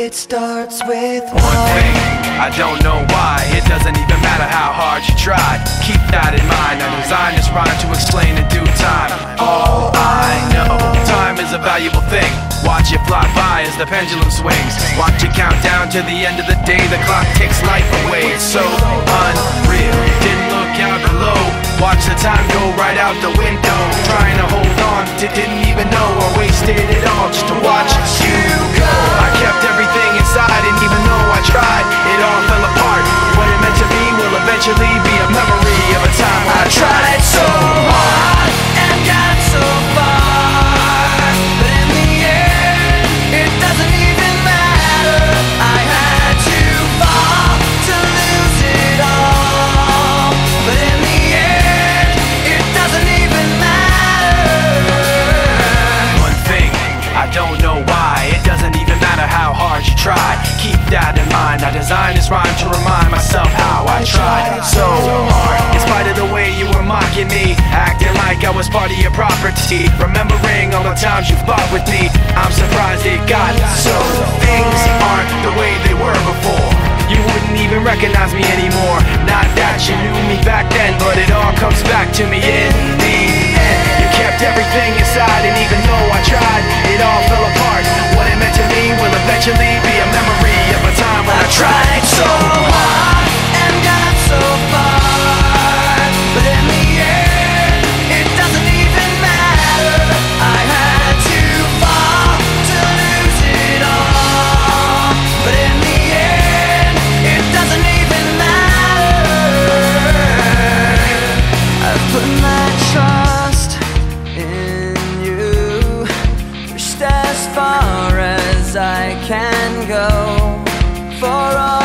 It starts with one thing, I don't know why. It doesn't even matter how hard you try. Keep that in mind. I designed this rhyme to explain in due time. All I know, time is a valuable thing. Watch it fly by as the pendulum swings. Watch it count down to the end of the day. The clock takes life away. It's so unreal. Didn't look out below. Watch the time go right out the window. Trying to hold on to didn't even know I wasted it all just to watch you go. I kept everything inside, and even though I tried, it all fell apart. What it meant to me will eventually be a memory of a time when I tried so hard and got so far, but in the end, it doesn't even matter. I had to fall to lose it all, but in the end, it doesn't even matter. One thing, I don't know why. It doesn't even matter how hard you try. Keep that in mind. I designed this rhyme to remind myself how I tried so hard. In spite of the way you were mocking me, acting like I was part of your property, remembering all the times you fought with me, I'm surprised it got so. Things aren't the way they were before. You wouldn't even recognize me anymore. Not that you knew me back then, but it all comes back to me in the end. You kept everything inside, and even though I tried, it all fell apart. What it meant to me will eventually be a memory of a time when I tried so hard and got so far, but in the end, it doesn't even matter. I had to fall to lose it all, but in the end, it doesn't even matter. I've put my trust in you, pushed as far as I can go for all